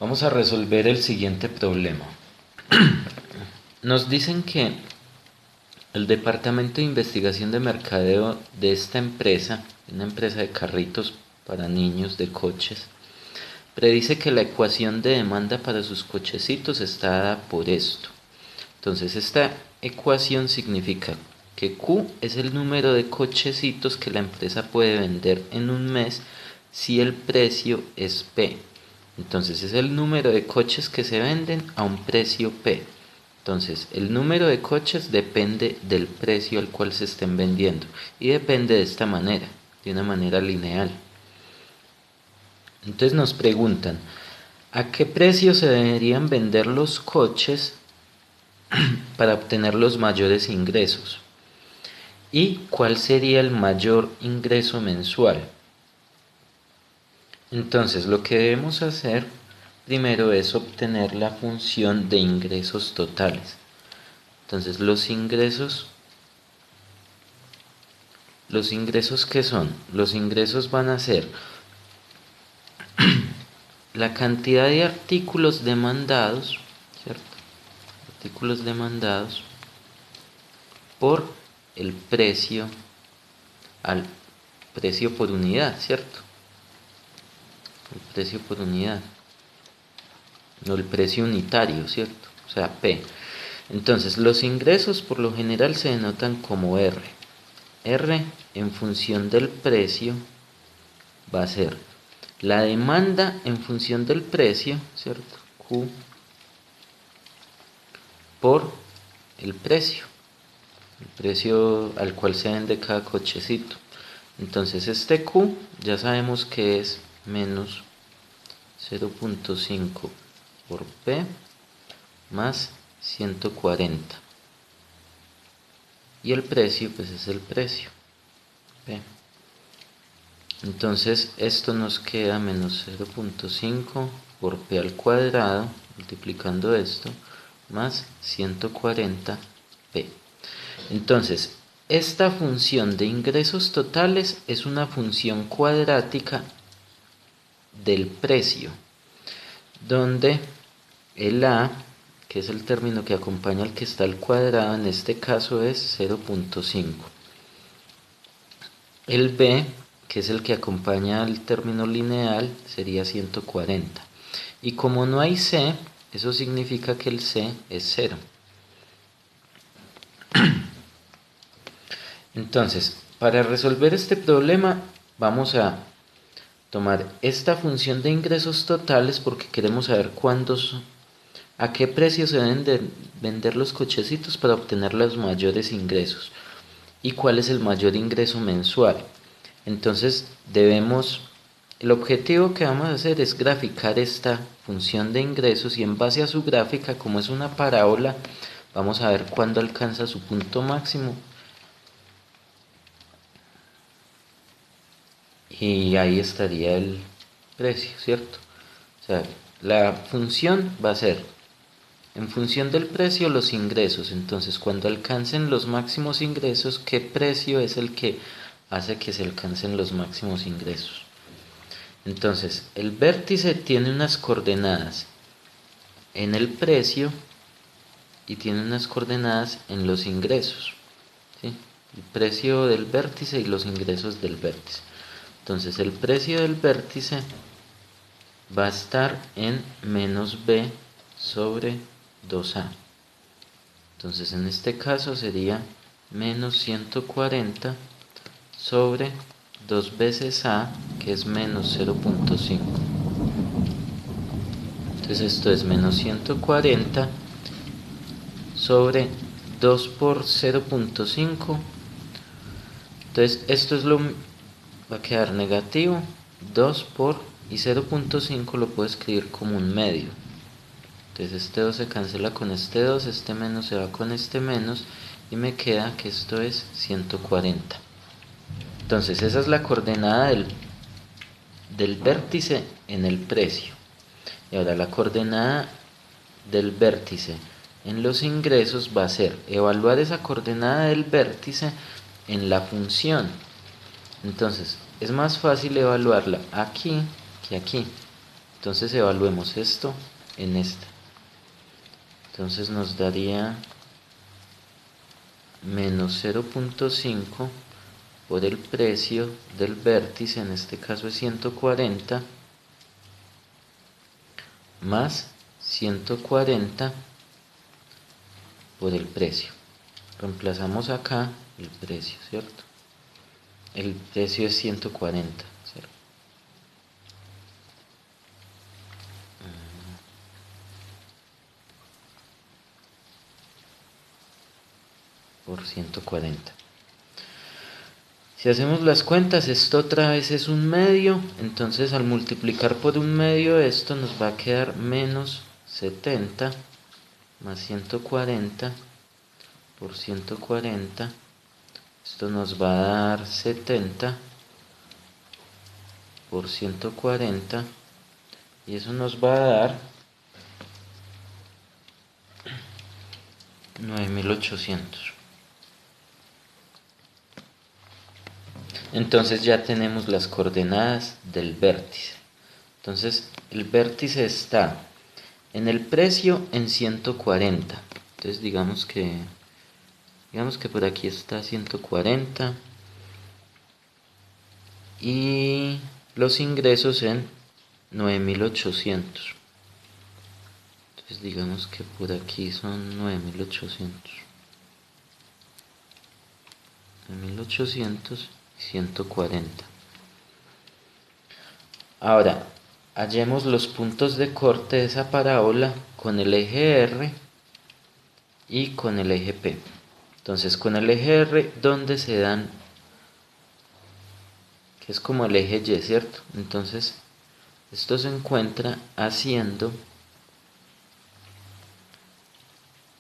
Vamos a resolver el siguiente problema. Nos dicen que el Departamento de Investigación de Mercadeo de esta empresa, una empresa de carritos para niños de coches, predice que la ecuación de demanda para sus cochecitos está dada por esto. Entonces esta ecuación significa que Q es el número de cochecitos que la empresa puede vender en un mes si el precio es P. Entonces es el número de coches que se venden a un precio P. Entonces el número de coches depende del precio al cual se estén vendiendo y depende de esta manera, de una manera lineal. Entonces nos preguntan, ¿a qué precio se deberían vender los coches para obtener los mayores ingresos? ¿Y cuál sería el mayor ingreso mensual? Entonces lo que debemos hacer primero es obtener la función de ingresos totales. Entonces ¿los ingresos qué son? Los ingresos van a ser la cantidad de artículos demandados, ¿cierto? Artículos demandados por el precio al precio por unidad, ¿cierto? El precio por unidad, no el precio unitario, ¿cierto? O sea, P. Entonces, los ingresos por lo general se denotan como R. R en función del precio va a ser la demanda en función del precio, ¿cierto? Q por el precio al cual se vende cada cochecito. Entonces este Q ya sabemos que es menos 0.5 por P más 140. Y el precio pues es el precio P. Entonces esto nos queda menos 0.5 por P al cuadrado, multiplicando esto, más 140 P. Entonces, esta función de ingresos totales es una función cuadrática del precio, donde el A, que es el término que acompaña al que está al cuadrado, en este caso es 0.5. El B, que es el que acompaña al término lineal, sería 140. Y como no hay C, eso significa que el C es 0. Entonces, para resolver este problema vamos a tomar esta función de ingresos totales porque queremos saber a qué precio se deben de vender los cochecitos para obtener los mayores ingresos y cuál es el mayor ingreso mensual. Entonces el objetivo que vamos a hacer es graficar esta función de ingresos y en base a su gráfica, como es una parábola, vamos a ver cuándo alcanza su punto máximo. Y ahí estaría el precio, ¿cierto? O sea, la función va a ser en función del precio los ingresos. Entonces, cuando alcancen los máximos ingresos, ¿qué precio es el que hace que se alcancen los máximos ingresos? Entonces, el vértice tiene unas coordenadas en el precio y tiene unas coordenadas en los ingresos, ¿sí? El precio del vértice y los ingresos del vértice. Entonces el precio del vértice va a estar en menos B sobre 2A. Entonces en este caso sería menos 140 sobre 2 veces A, que es menos 0.5. Entonces esto es menos 140 sobre 2 por 0.5. Entonces esto va a quedar negativo, 2 por, y 0.5 lo puedo escribir como un medio. Entonces este 2 se cancela con este 2, este menos se va con este menos, y me queda que esto es 140. Entonces esa es la coordenada del vértice en el precio. Y ahora la coordenada del vértice en los ingresos va a ser evaluar esa coordenada del vértice en la función. Entonces, es más fácil evaluarla aquí que aquí. Entonces evaluemos esto en esta. Entonces nos daría menos 0.5 por el precio del vértice, en este caso es 140, más 140 por el precio. Reemplazamos acá el precio, ¿cierto? El precio es 140, ¿cierto? Por 140. Si hacemos las cuentas, esto otra vez es un medio, entonces al multiplicar por un medio esto nos va a quedar menos 70 más 140 por 140. Esto nos va a dar 70 por 140 y eso nos va a dar 9800. Entonces ya tenemos las coordenadas del vértice. Entonces el vértice está en el precio en 140. Entonces digamos que por aquí está 140 y los ingresos en 9800. Entonces digamos que por aquí son 9800. 9800 y 140. Ahora, hallemos los puntos de corte de esa parábola con el eje R y con el eje P. Entonces, con el eje R, ¿dónde se dan? Que es como el eje Y, ¿cierto? Entonces, esto se encuentra haciendo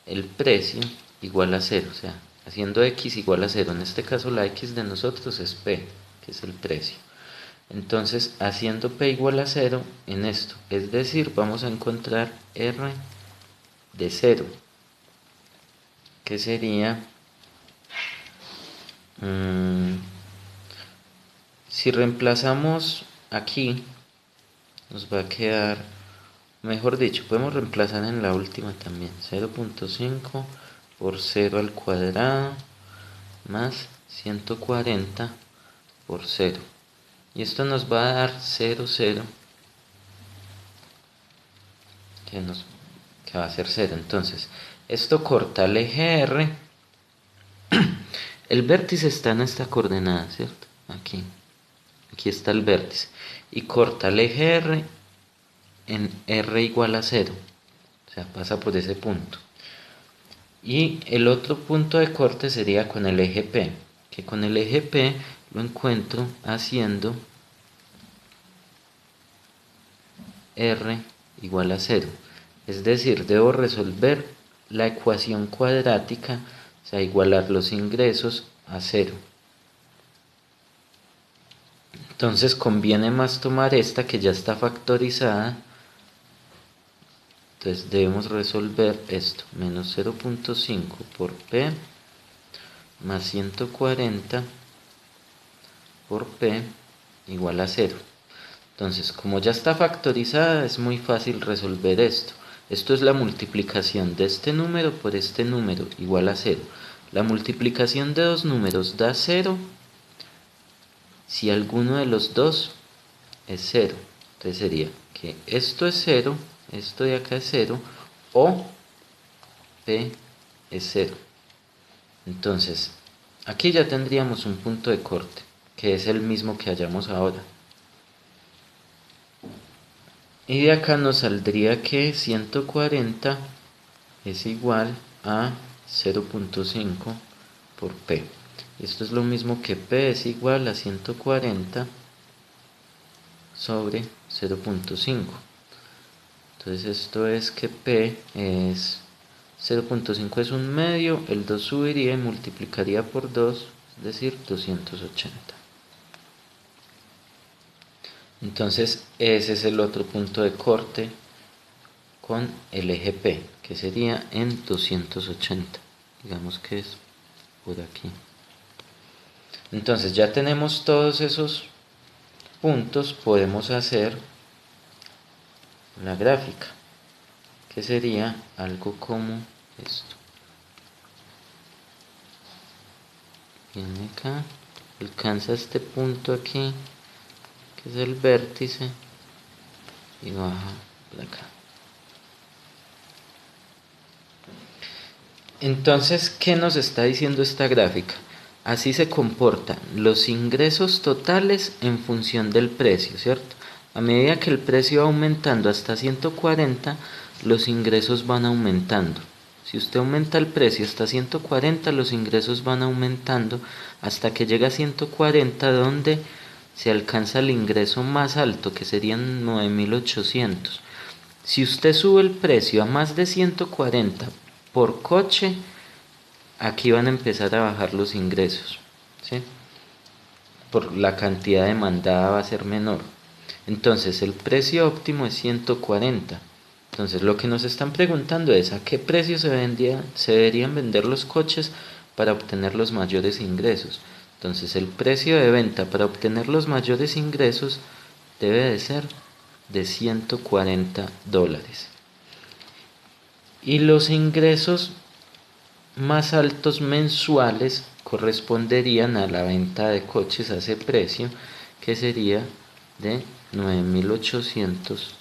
el precio igual a 0, o sea, haciendo X igual a 0. En este caso, la X de nosotros es P, que es el precio. Entonces, haciendo P igual a 0 en esto, es decir, vamos a encontrar R de 0, que sería, si reemplazamos aquí, nos va a quedar, mejor dicho, podemos reemplazar en la última también, 0.5 por 0 al cuadrado más 140 por 0. Y esto nos va a dar 0, 0, que va a ser 0. Entonces, esto corta el eje R. El vértice está en esta coordenada, ¿cierto? Aquí está el vértice. Y corta el eje R en R igual a 0. O sea, pasa por ese punto. Y el otro punto de corte sería con el eje P. Que con el eje P lo encuentro haciendo R igual a 0. Es decir, debo resolver la ecuación cuadrática, o sea, igualar los ingresos a 0. Entonces conviene más tomar esta que ya está factorizada. Entonces debemos resolver esto, menos 0.5 por P más 140 por P igual a 0. Entonces, como ya está factorizada, es muy fácil resolver esto. Esto es la multiplicación de este número por este número, igual a 0. La multiplicación de dos números da 0 si alguno de los dos es 0. Entonces sería que esto es 0, esto de acá es 0, o P es 0. Entonces, aquí ya tendríamos un punto de corte, que es el mismo que hallamos ahora. Y de acá nos saldría que 140 es igual a 0.5 por P. Esto es lo mismo que P es igual a 140 sobre 0.5. Entonces esto es que P es 0.5 es un medio, el 2 subiría y multiplicaría por 2, es decir, 280. Entonces ese es el otro punto de corte con el eje P, que sería en 280. Digamos que es por aquí. Entonces ya tenemos todos esos puntos, podemos hacer la gráfica, que sería algo como esto. Viene acá, alcanza este punto aquí, que es el vértice, y baja por acá. Entonces, ¿qué nos está diciendo esta gráfica? Así se comportan los ingresos totales en función del precio, ¿cierto? A medida que el precio va aumentando hasta 140, los ingresos van aumentando. Si usted aumenta el precio hasta 140, los ingresos van aumentando hasta que llega a 140, donde se alcanza el ingreso más alto, que serían 9.800. Si usted sube el precio a más de 140 por coche, aquí van a empezar a bajar los ingresos, ¿sí? Por la cantidad demandada va a ser menor. Entonces el precio óptimo es 140. Entonces lo que nos están preguntando es a qué precio se deberían vender los coches para obtener los mayores ingresos. Entonces el precio de venta para obtener los mayores ingresos debe de ser de $140. Y los ingresos más altos mensuales corresponderían a la venta de coches a ese precio, que sería de $9.800.